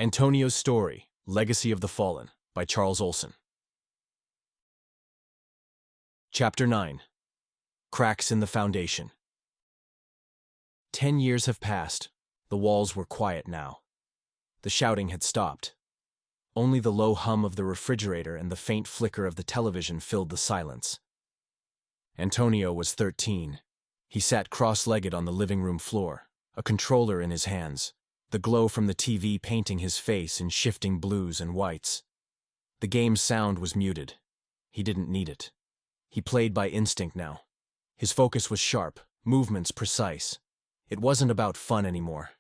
Antonio's Story, Legacy of the Fallen, by Charles Olson. Chapter 9. Cracks in the Foundation. 10 years have passed. The walls were quiet now. The shouting had stopped. Only the low hum of the refrigerator and the faint flicker of the television filled the silence. Antonio was 13. He sat cross-legged on the living room floor, a controller in his hands, the glow from the TV painting his face in shifting blues and whites. The game's sound was muted. He didn't need it. He played by instinct now. His focus was sharp, movements precise. It wasn't about fun anymore.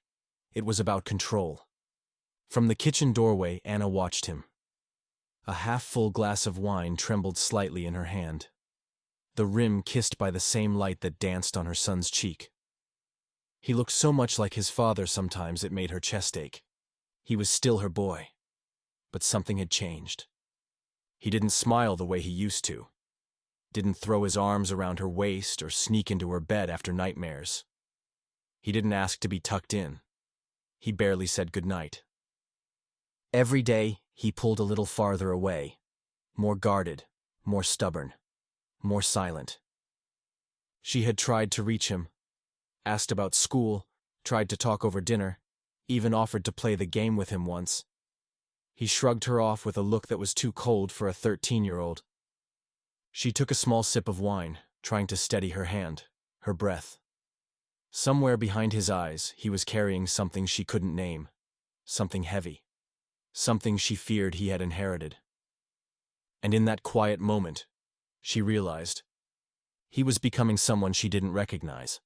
It was about control. From the kitchen doorway, Anna watched him. A half-full glass of wine trembled slightly in her hand, the rim kissed by the same light that danced on her son's cheek. He looked so much like his father sometimes it made her chest ache. He was still her boy. But something had changed. He didn't smile the way he used to. Didn't throw his arms around her waist or sneak into her bed after nightmares. He didn't ask to be tucked in. He barely said goodnight. Every day, he pulled a little farther away, more guarded, more stubborn, more silent. She had tried to reach him, asked about school, tried to talk over dinner, even offered to play the game with him once. He shrugged her off with a look that was too cold for a 13-year-old. She took a small sip of wine, trying to steady her hand, her breath. Somewhere behind his eyes, he was carrying something she couldn't name, something heavy, something she feared he had inherited. And in that quiet moment, she realized he was becoming someone she didn't recognize,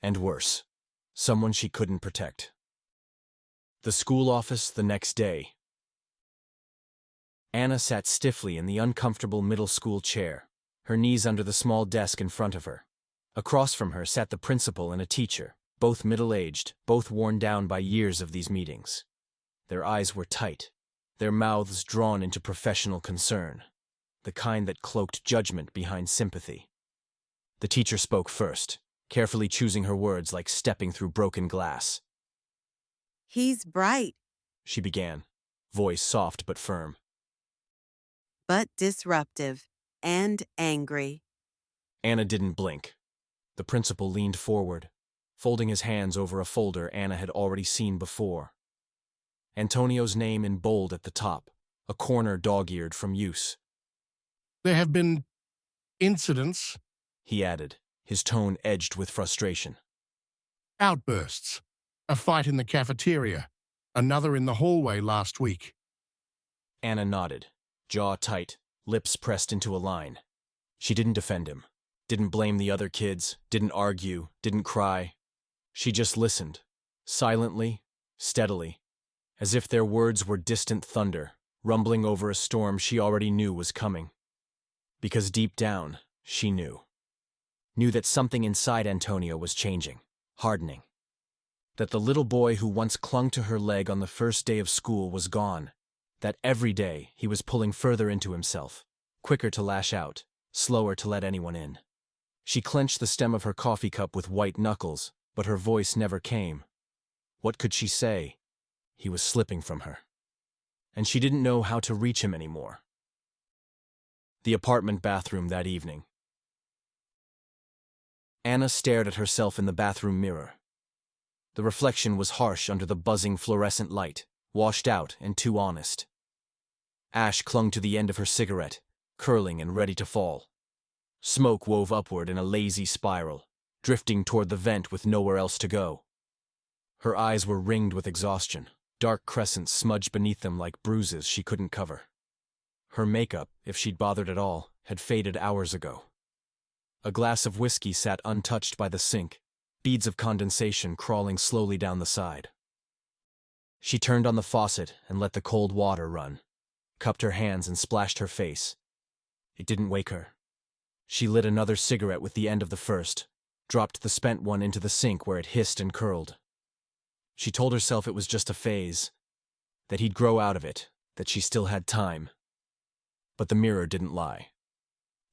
and worse, someone she couldn't protect. The school office the next day. Anna sat stiffly in the uncomfortable middle school chair, her knees under the small desk in front of her. Across from her sat the principal and a teacher, both middle-aged, both worn down by years of these meetings. Their eyes were tight, their mouths drawn into professional concern, the kind that cloaked judgment behind sympathy. The teacher spoke first, carefully choosing her words like stepping through broken glass. "He's bright," she began, voice soft but firm. "but disruptive and angry." Anna didn't blink. The principal leaned forward, folding his hands over a folder Anna had already seen before. Antonio's name in bold at the top, a corner dog-eared from use. "There have been incidents," he added, his tone edged with frustration. "outbursts. A fight in the cafeteria, another in the hallway last week." Anna nodded, jaw tight, lips pressed into a line. She didn't defend him, didn't blame the other kids, didn't argue, didn't cry. She just listened, silently, steadily, as if their words were distant thunder, rumbling over a storm she already knew was coming. Because deep down, she knew that something inside Antonio was changing, hardening. That the little boy who once clung to her leg on the first day of school was gone. That every day he was pulling further into himself, quicker to lash out, slower to let anyone in. She clenched the stem of her coffee cup with white knuckles, but her voice never came. What could she say? He was slipping from her. And she didn't know how to reach him anymore. The apartment bathroom that evening. Anna stared at herself in the bathroom mirror. The reflection was harsh under the buzzing fluorescent light, washed out and too honest. Ash clung to the end of her cigarette, curling and ready to fall. Smoke wove upward in a lazy spiral, drifting toward the vent with nowhere else to go. Her eyes were ringed with exhaustion, dark crescents smudged beneath them like bruises she couldn't cover. Her makeup, if she'd bothered at all, had faded hours ago. A glass of whiskey sat untouched by the sink, beads of condensation crawling slowly down the side. She turned on the faucet and let the cold water run, cupped her hands and splashed her face. It didn't wake her. She lit another cigarette with the end of the first, dropped the spent one into the sink where it hissed and curled. She told herself it was just a phase, that he'd grow out of it, that she still had time. But the mirror didn't lie.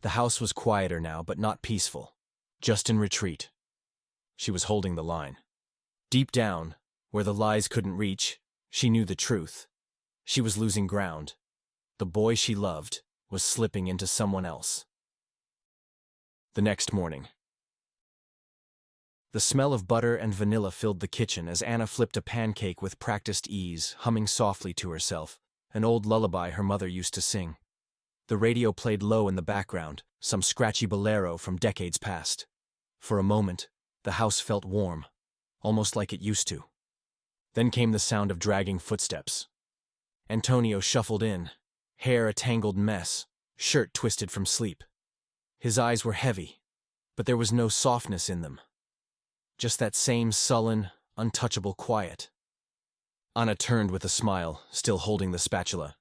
The house was quieter now, but not peaceful, just in retreat. She was holding the line. Deep down, where the lies couldn't reach, She knew the truth. She was losing ground. The boy she loved was slipping into someone else. The next morning. The smell of butter and vanilla filled the kitchen as Anna flipped a pancake with practiced ease, humming softly to herself, an old lullaby her mother used to sing. The radio played low in the background, some scratchy bolero from decades past. For a moment, the house felt warm, almost like it used to. Then came the sound of dragging footsteps. Antonio shuffled in, hair a tangled mess, shirt twisted from sleep. His eyes were heavy, but there was no softness in them. Just that same sullen, untouchable quiet. Anna turned with a smile, still holding the spatula.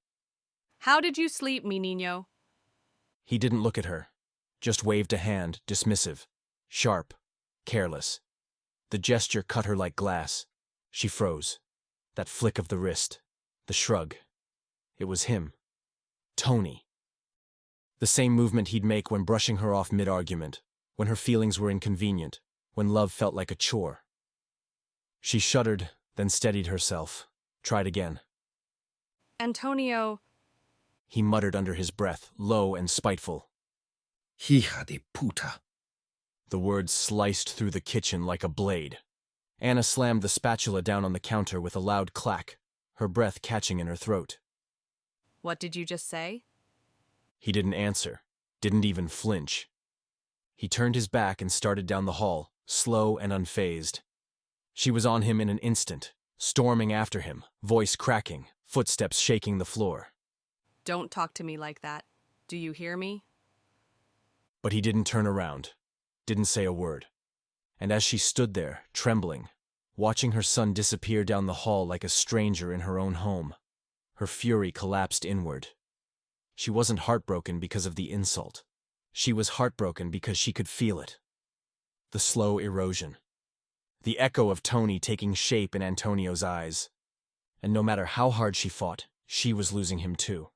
How did you sleep, mi niño? He didn't look at her, just waved a hand, dismissive, sharp, careless. The gesture cut her like glass. She froze. That flick of the wrist, the shrug. It was him. Tony. The same movement he'd make when brushing her off mid-argument, when her feelings were inconvenient, when love felt like a chore. She shuddered, then steadied herself, tried again. Antonio, He muttered under his breath, low and spiteful. Hija de puta. The words sliced through the kitchen like a blade. Anna slammed the spatula down on the counter with a loud clack, her breath catching in her throat. what did you just say? He didn't answer, didn't even flinch. He turned his back and started down the hall, slow and unfazed. She was on him in an instant, storming after him, voice cracking, footsteps shaking the floor. Don't talk to me like that. Do you hear me? But he didn't turn around, didn't say a word. And as she stood there, trembling, watching her son disappear down the hall like a stranger in her own home, her fury collapsed inward. She wasn't heartbroken because of the insult. She was heartbroken because she could feel it. The slow erosion. The echo of Tony taking shape in Antonio's eyes. And no matter how hard she fought, she was losing him too.